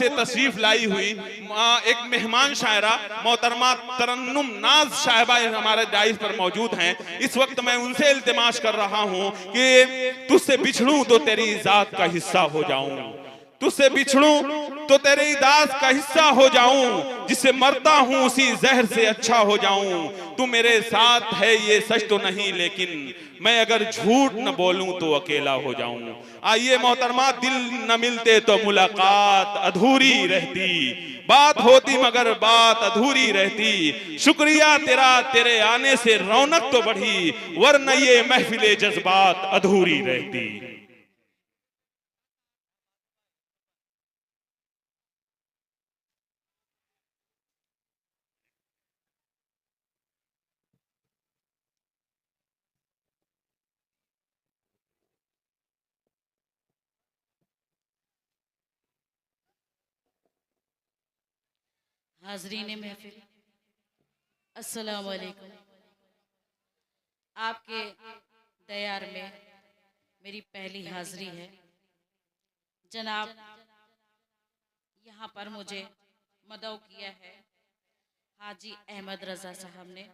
से तशरीफ लाई हुई एक मेहमान शायरा मोहतरमा तरन्नुम नाज साहिबा हमारे डाइस पर मौजूद हैं। इस वक्त मैं उनसे इल्तिमास कर रहा हूं कि तुझसे बिछड़ूं तो तेरी जात का हिस्सा हो जाऊं, तुझसे बिछड़ूं तो तेरी दास का हिस्सा हो जाऊं, जिससे मरता हूं उसी जहर से अच्छा हो जाऊं। तू मेरे साथ है ये सच तो नहीं, लेकिन मैं अगर झूठ न बोलूं तो अकेला हो जाऊं। आइए मोहतरमा, दिल न मिलते तो मुलाकात अधूरी रहती, बात होती मगर बात अधूरी रहती। शुक्रिया तेरा, तेरे आने से रौनक तो बढ़ी, वरना ये महफिले जज्बात अधूरी रहती। हाजरीन महफिल, अस्सलाम वालेकुम। आपके दयार में मेरी पहली हाजिरी है। जनाब, यहाँ पर मुझे मदऊ किया है हाजी अहमद रज़ा साहब ने।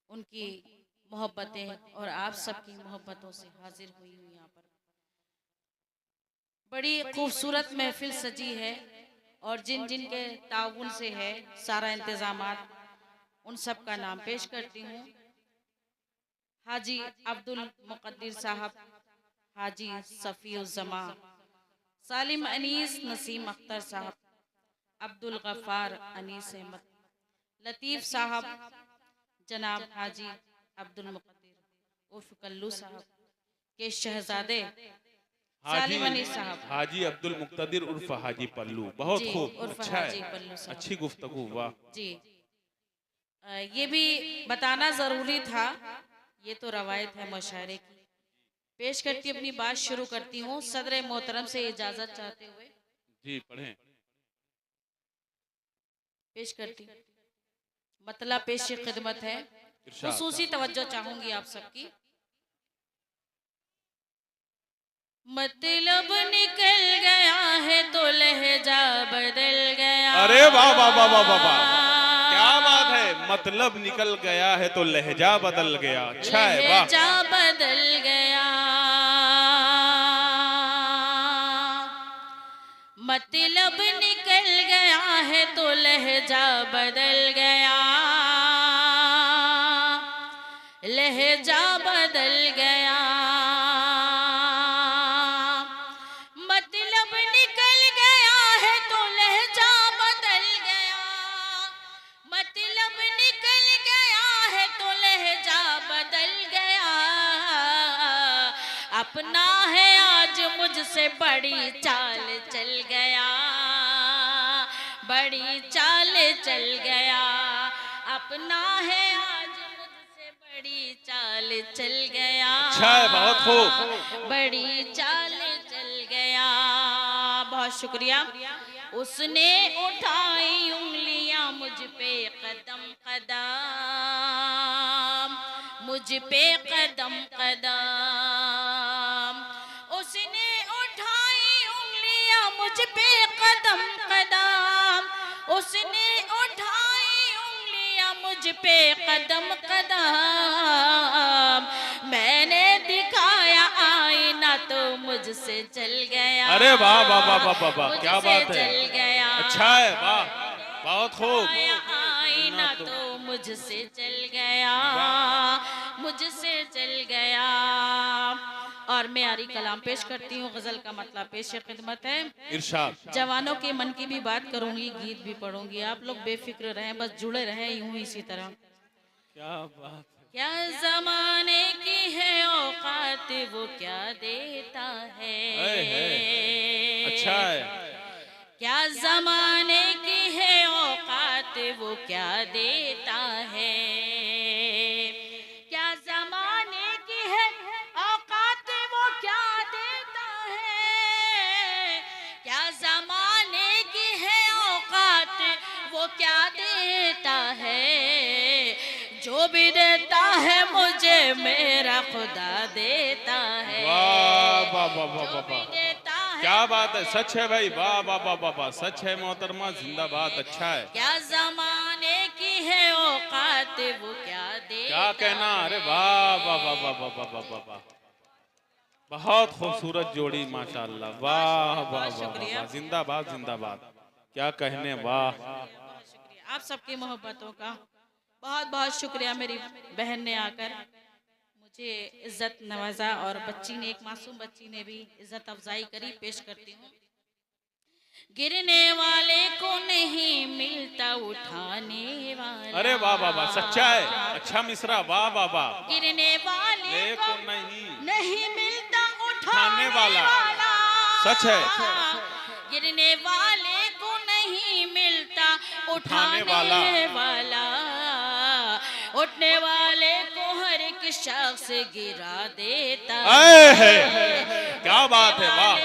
उनकी मोहब्बतें और आप सबकी मोहब्बतों से हाजिर हुई हूँ यहाँ पर। बड़ी खूबसूरत महफिल सजी है और जिन जिन के ताउन से है सारा इंतजामात, उन सब का नाम पेश करती हूँ। हाजी अब्दुल मुक़द्दिर साहब, हाजी सफ़ीउज़्ज़मा, सालिम अनीस नसीम अख्तर साहब, अब्दुल गफ़ार अनीस अहमद, लतीफ़ साहब, जनाब हाजी अब्दुल मुक़द्दिर उर्फ कल्लू साहब के शहजादे सालिम अनीस साहब, हाजी अब्दुल मुक़्तदिर उर्फ हाजी पल्लू। बहुत खूब, अच्छा है, अच्छी गुफ्तगू। वाह जी। ये भी बताना ज़रूरी था, ये तो रवायत है मुशायरे की। पेश करती अपनी बात शुरू करती हूँ सदर मोहतरम से इजाज़त चाहते हुए। जी पढ़ें। पेश करती मतलब पेश खिदमत है, खुसूसी तवज्जो चाहूंगी आप सबकी। मतलब निकल गया है तो लहजा बदल गया। अरे वाह वाह वाह वाह वाह वाह, क्या बात है। मतलब निकल गया है तो लहजा बदल गया। अच्छा है, वाह। लहजा बदल गया, मतलब निकल गया है तो लहजा बदल गया, लहजा बदल गया। मतलब निकल गया है तो लहजा बदल गया, मतलब निकल गया है तो लहजा बदल गया। अपना है आज मुझसे बड़ी चाल चल गया, बड़ी चाल चल गया। अपना है आज मुझसे बड़ी चाल चल गया। अच्छा है, बहुत खूब। बड़ी चाल चल गया। बहुत शुक्रिया। उसने उठाई उंगलियां मुझ पे कदम कदम, मुझ पे कदम कदम। उसने उठाई उंगलियां मुझ पे कदम कदम, उसने उठाई उंगलियां मुझ पे कदम कदम। मैंने दिखाया आईना तो मुझसे चल गया। अरे वाह वाह वाह वाह वाह, क्या बात है। चल गया। अच्छा है, वाह, बहुत खूब। आईना तो मुझसे चल गया, मुझसे चल गया। और मैं आरी कलाम पेश करती हूँ। गजल का मतलब पेश खिदमत है। इरशाद। जवानों के मन की भी बात करूंगी, गीत भी पढ़ूंगी। आप लोग बेफिक्र रहें, बस जुड़े रहें यूं इसी तरह। क्या बात है। क्या जमाने की है औकात, वो क्या देता है। अच्छा है। क्या जमाने की है औकात, वो क्या देता है। क्या जमाने की है औकात, वो क्या देता है। क्या जमाने की है औकात, वो क्या देता है। जो भी देता है मुझे मेरा खुदा देता है। वाह वाह वाह वाह जो भी वाह। देता क्या बात है, सच है भाई, वाह वाह वाह वाह वाह, सच है मोहतरमा, जिंदाबाद, अच्छा है। क्या जमाने की है औकात वो क्या दे, क्या कहना, अरे वाह वाह वाह वाह वाह वाह वाह वाह, बहुत खूबसूरत जोड़ी माशाअल्लाह, वाह वाह वाह शुक्रिया। वाह, जिंदाबाद जिंदाबाद, क्या कहने, वाह। बहुत शुक्रिया आप सबकी मोहब्बतों का, बहुत बहुत शुक्रिया। मेरी बहन ने आकर मुझे इज्जत नवाजा और बच्ची ने, एक मासूम बच्ची ने भी इज्जत अफजाई करी। पेश करती हूँ। गिरने वाले को नहीं मिलता उठाने वाला, अरे वाह वाह वाह, सच्चा है, अच्छा मिसरा, वाह वाह वाह। गिरने वाले को नहीं मिलता उठाने उठाने वाला, वाला, सच है। गिरने वाले को नहीं मिलता उठाने वाला, उठने वाले को हर एक शख्स गिरा देता है। क्या बात है, वाह,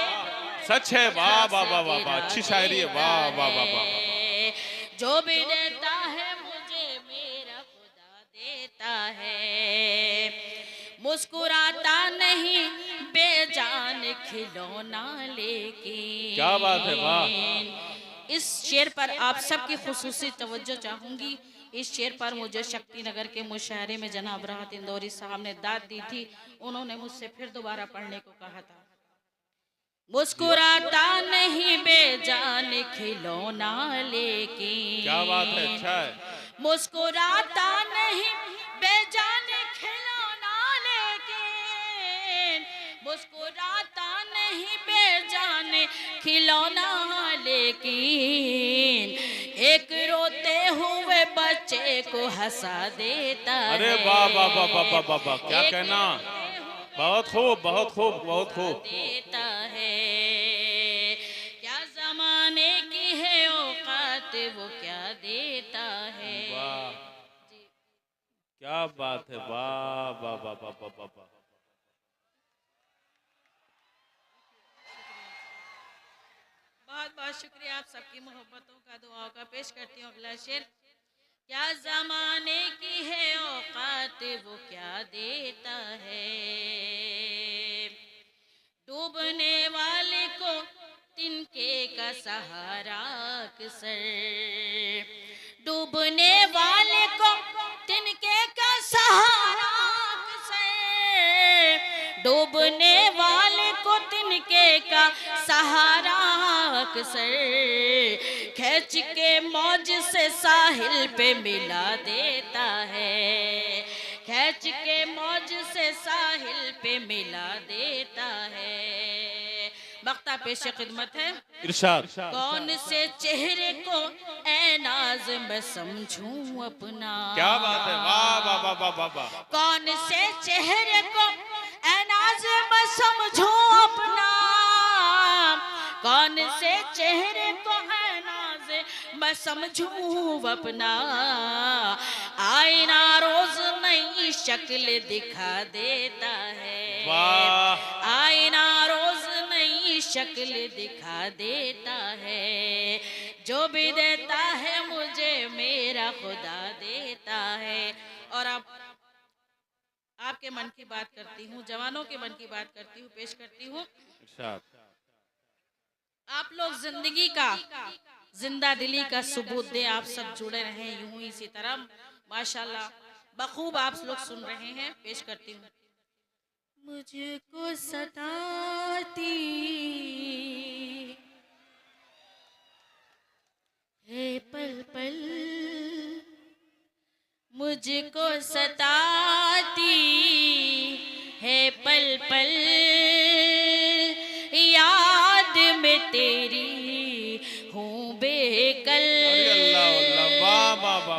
सच है, वाह वाह वाह वाह वाह, अच्छी शायरी है, वाह वाह वाह वाह। जो भी देता है मुझे मेरा खुदा देता है, मुस्कुराता नहीं बेजान खिलौना लेके। क्या बात है, वाह। इस शेर पर आप सबकी खुसूसी तवज्जो चाहूंगी। इस शेर पर मुझे शक्तिनगर के मुशायरे में जनाब राहत इंदौरी साहब ने दाद दी थी। उन्होंने मुझसे फिर दोबारा पढ़ने को कहा था। मुस्कुराता नहीं बेजान खिलौना लेके। क्या बात है, अच्छा है। मुस्कुराता नहीं बेजान खिलौना लेके, मुस्कुराता नहीं बेजान खिलौना लेकिन एक रोते हुए बच्चे को हंसा देता है। अरे वाह वाह वाह वाह वाह वाह वाह, क्या कहना, बहुत खूब बहुत खूब बहुत खूब। देता है क्या जमाने की है औकात वो क्या देता है। वाह, क्या बात है, वाह वाह वाह वाह वाह वाह वाह। बहुत बहुत शुक्रिया आप सबकी मोहब्बतों का, दुआओं का। पेश करती हूँ अगला शेर। क्या जमाने की है औकात वो क्या देता है, डूबने वाले को तिनके का सहारा अक्सर, डूबने वाले को तिनके का सहारा अक्सर, डूबने वाले को तिनके का सहारा अक्सर, खींच के मौज से साहिल पे मिला देता है, खींच के मौज से साहिल पे मिला देता है। मक्ता पेश खिदमत है। इरशाद। कौन से चेहरे को ए नाज मैं समझूं अपना। क्या बात है, वाह वाह वाह वाह वाह वाह। कौन से चेहरे को ए नाज मैं समझूं अपना, कौन से चेहरे को ए नाज मैं समझूं अपना, आईना रोज नई शक्ल दिखा देता है, वाह। आईना रोज नई शक्ल दिखा देता है, जो भी देता है मुझे मेरा खुदा देता है। और अब आपके मन की बात करती हूँ, जवानों के मन की बात करती हूँ, पेश करती हूँ। आप लोग जिंदगी का, जिंदा दिली का सबूत दे, आप सब जुड़े रहे यूं ही इसी तरह, माशाल्लाह बखूब आप लोग सुन रहे हैं। पेश करती हूँ। मुझको सताती है पल पल, मुझको सताती है पल पल, याद में तेरी हूँ बेकल,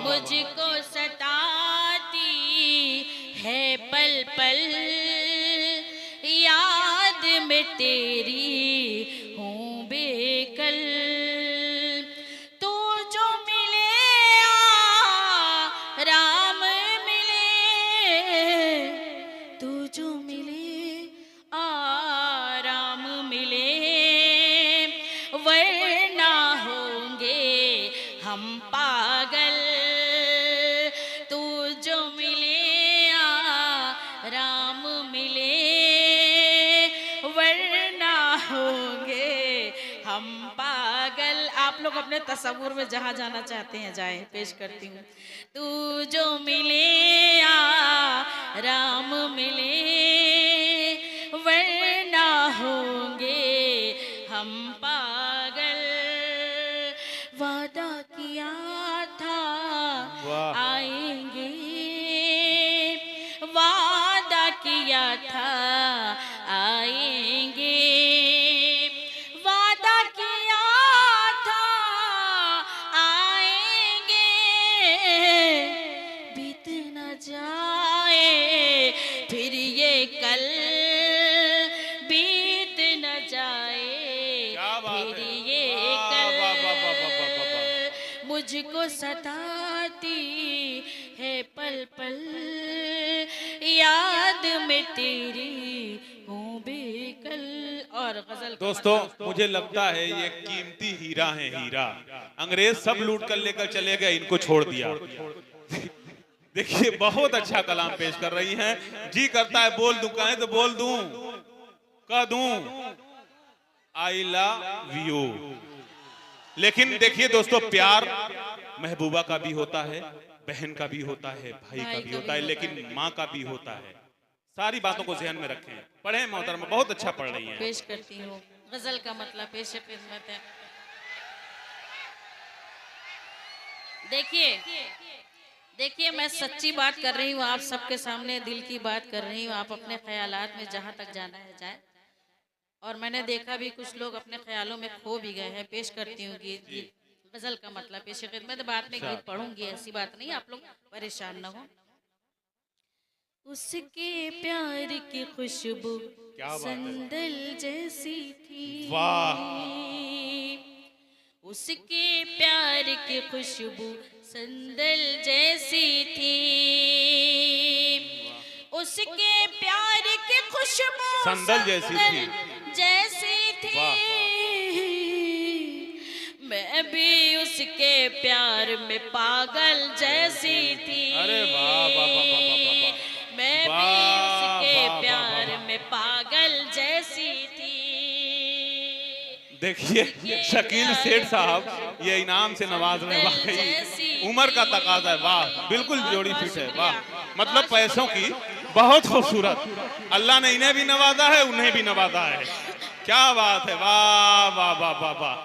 मुझको सताती है पल पल, याद में तेरी हूँ बेकल, तू जो मिले राम मिले, तू जो मिले आराम मिले, वरना होंगे हम पागल, तू जो मिले आराम मिले, वरना आप लोग अपने तस्वुर में जहाँ जाना चाहते हैं जाएं। पेश करती हूँ। तू जो मिले आ राम मिले, वरना होंगे हम पागल। वादा किया था आएंगे, वादा किया था आएंगे, वादा किया था आएंगे। बीत न जाए फिर ये कल, बीत न जाए फिर ये कल। मुझको सताती है पल पल, याद में तेरी हूँ बेकल। और गजल दोस्तों मुझे लगता है ये कीमती हीरा है, हीरा। अंग्रेज सब लूट कर लेकर चले गए, इनको छोड़ दिया। देखिए बहुत अच्छा कलाम पेश कर रही हैं। जी करता है बोल दूं, कहें तो बोल दूं, कह दूं आई लव यू। लेकिन देखिए दोस्तों, प्यार महबूबा का भी होता है, बहन का भी होता है, भाई का भी होता है, लेकिन माँ का भी होता है। सारी बातों को ध्यान में रखें। पढ़े मोहतरमा, बहुत अच्छा पढ़ रही हैं। पेश करती हूँ। गजल का मतलब पेश खिदमत है। देखिए मैं सच्ची बात कर रही हूँ, आप सबके सामने दिल की बात कर रही हूँ। आप अपने ख्यालात में जहाँ तक जाना है जाए। और मैंने देखा भी कुछ लोग अपने ख्यालों में खो भी गए हैं। पेश करती हूँ गीत। गजल का मतलब पेश खिदमत। बाद में गीत पढ़ूंगी, ऐसी बात नहीं, आप लोग परेशान न हो। उसके प्यार की खुशबू संदल जैसी थी, वाह। उसके प्यार की खुशबू संदल जैसी थी, उसके प्यार की खुशबू संदल जैसी थी। मैं भी उसके प्यार में पागल जैसी थी। अरे वाह वाह वाह वाह वाह वाह। मैं भी उसके प्यार में पागल जैसी थी। देखिए शकील सेठ साहब ये इनाम से नवाज रहे। वाकई उम्र का तकाजा है। वाह, बिल्कुल जोड़ी फिट है। वाह, मतलब पैसों की बहुत खूबसूरत। अल्लाह ने इन्हें भी नवाजा है, उन्हें भी नवाजा है। क्या बात है। वाह वाह वाह वाह वाह,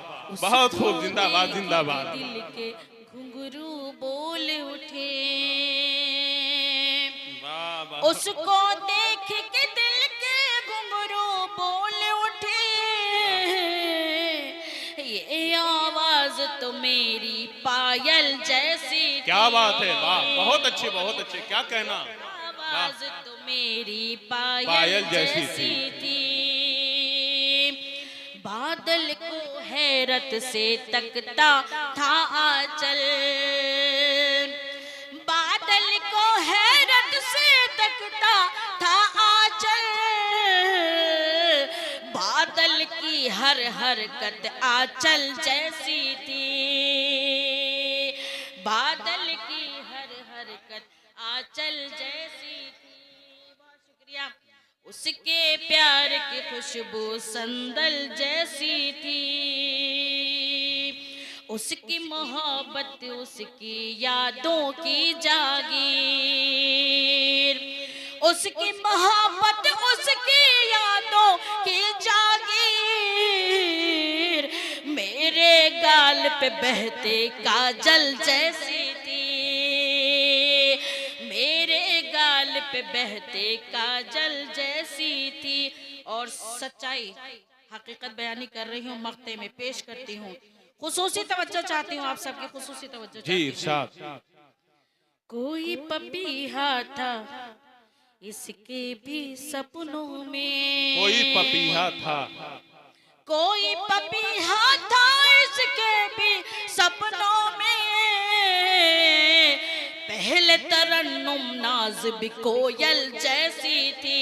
बहुत खूब। जिंदाबाद जिंदाबाद। दिल के घुंघरू बोल उठे, उसको देख के दिल के घुंघरू बोल उठे। ये आवाज तो मेरी पायल जैसी थी। क्या बात है। वाह, बहुत अच्छे बहुत अच्छे। क्या कहना। आवाज तो मेरी पायल जैसी थी। बादल को हैरत से तकता था आंचल, बादल को हैरत से तकता था आंचल। बादल की हर हरकत आंचल जैसी थी, बादल की हर हरकत आंचल जैसी थी। बहुत शुक्रिया। उसके प्यार की खुशबू संदल जैसी थी, उसकी मोहब्बत उसकी यादों की जागीर, उसकी मोहब्बत उसकी यादों की जागीर। मेरे गाल पे बहते काजल जैसी थी, मेरे गाल पे बहते काजल जैसी थी। और सच्चाई हकीकत बयानी कर रही हूँ, मक्ते में पेश करती हूँ। खुसूसी तवज्जो चाहती हूँ, आप सबकी खुसूसी तवज्जो जी इरशाद। कोई पपीहा था इसके भी सपनों में, कोई पपीहा था, कोई पपीहा था इसके भी सपनों में। पहले तरन्नुम नाज भी कोयल जैसी थी।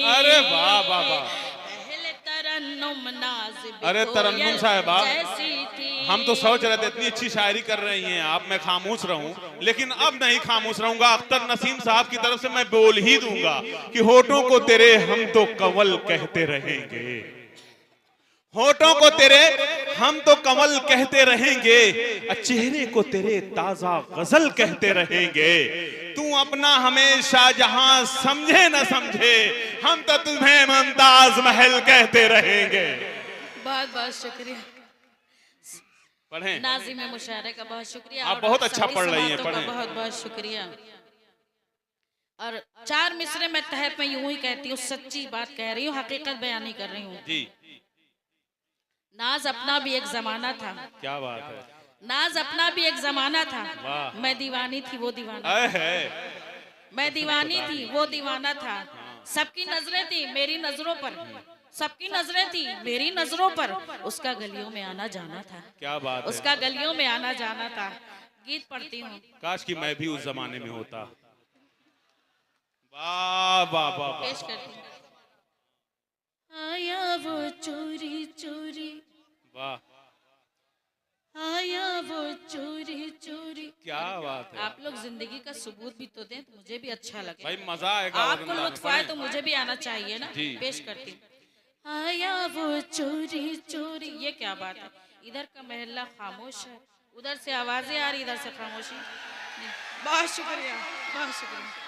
अरे वाह वाह वाह। पहले तरन्नुम नाज भी अरे तरन्नुम साहिबा, जैसी थी। हम तो सोच रहे थे इतनी अच्छी शायरी कर रही हैं आप, मैं खामोश रहूं, लेकिन अब नहीं खामोश रहूंगा। अख्तर नसीम साहब की तरफ से मैं बोल ही दूंगा कि होठों को तेरे हम तो कवल कहते रहेंगे, होठों को तेरे हम तो कमल कहते रहेंगे, चेहरे को तेरे ताजा गजल कहते रहेंगे। तू अपना हमेशा जहां समझे न समझे, हम तो तुम्हें मुमताज महल कहते रहेंगे। बहुत बहुत शुक्रिया। पढ़ें। नाज़िम मुशायरे का बहुत शुक्रिया। आप बहुत अच्छा पढ़ रही हैं, पढ़ें। बहुत बहुत शुक्रिया। और 4 मिसरे में तहत मैं यूं ही कहती हूँ, सच्ची बात कह रही हूँ, हकीकत बयान नहीं कर रही हूँ जी। नाज अपना भी एक जमाना था। क्या बात है। नाज अपना भी एक जमाना था। वाह। मैं दीवानी थी, वो दीवाना था। मैं दीवानी थी, वो दीवाना था। सबकी नजरें थी मेरी नजरों पर, सबकी नजरें थी मेरी नजरों पर। उसका गलियों में आना जाना था। क्या बात है। उसका गलियों में आना जाना था। गीत पढ़ती हूँ। काश कि मैं भी उस जमाने में होता। वाह वाह वाह। पेश करती हूँ। आया वो चोरी चोरी, वाह। आया वो चोरी चोरी। क्या बात है। आप लोग जिंदगी का सबूत भी तो दें, तो मुझे भी अच्छा लगे। भाई मजा आएगा। आपको लुत्फ आए तो मुझे भी आना चाहिए ना। जी। पेश करती हूँ। आया वो चोरी चोरी। ये क्या बात है, इधर का महल्ला खामोश है, उधर से आवाजें आ रही, इधर से खामोशी। बहुत शुक्रिया, बहुत शुक्रिया।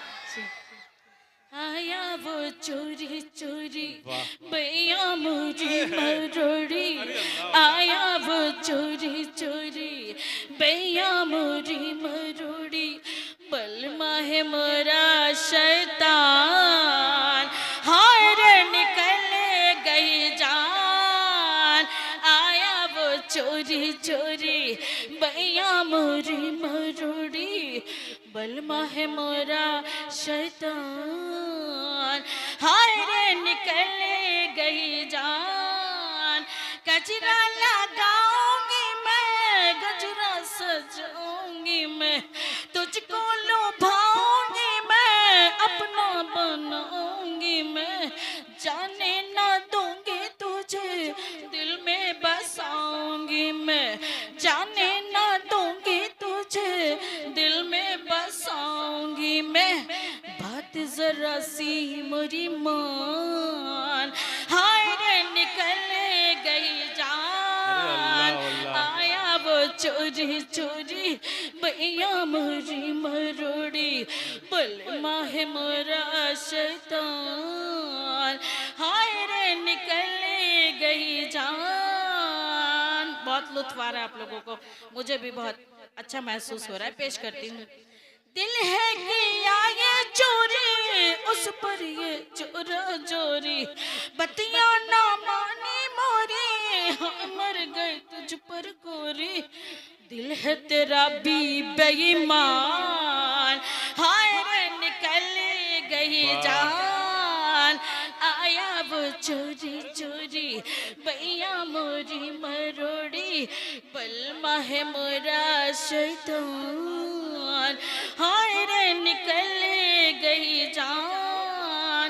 आया वो चोरी चोरी, भैया मुझे मरोड़ी। आया वो चोरी चोरी, भैया मुझे मरोड़ी। बलमा है मोरा शैतान, हार निकल गई जान। आया वो चोरी चोरी, भैया मुझे मरोड़ी। बलमा है मोरा शैतान, हाय रे निकल गई जान। गजरा लगाऊंगी मैं, गजरा सजाऊंगी मैं, तुझको लुभाऊंगी मैं, अपना बनाऊंगी मैं। जाने ना दूंगी तुझे, दिल में बसाऊंगी मैं। जाने ना दूंगी तुझे, दिल में बसाऊंगी मैं। बात जरा सी मेरी मान, हाय रे निकल गई जान। आया वो चोरी चोरी, भैया मुझे मरोड़ी। बलमा है मोरा शैतान, हाय रे निकल गई जान। बहुत लुत्फ आ रहा है आप लोगों को, मुझे भी बहुत अच्छा महसूस हो रहा है। पेश करती हूँ। दिल है किया ये चोरी, उस पर ये चोरा चोरी। बतिया ना मानी मोरी, हाँ मर गए तुझ पर गोरी। दिल है तेरा भी बेईमान, हाय रे निकल गई जान। आया वो चोरी चोरी, भैया मोरी मरोड़ी। बलमा है मोरा शैतान, हाय रे निकल गई जान।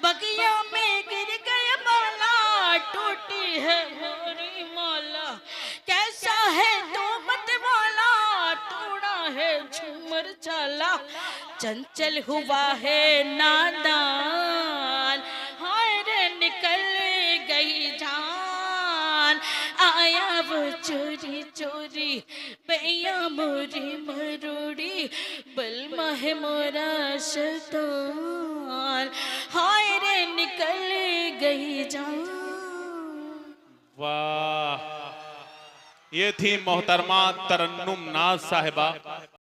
बगिया में गिर गए माला, टूटी है मोरी माला। कैसा है तो मत वाला, तोड़ा है झूमर चाला। चंचल हुआ है नादान, हाय रे निकल गई जान। आया वो चोरी चोरी, भैया मोरी मरोड़ी। बलमा है मोरा शैतान, हाय रे निकल गई जान। वाह। ये थी मोहतरमा तरन्नुम नाज साहिबा।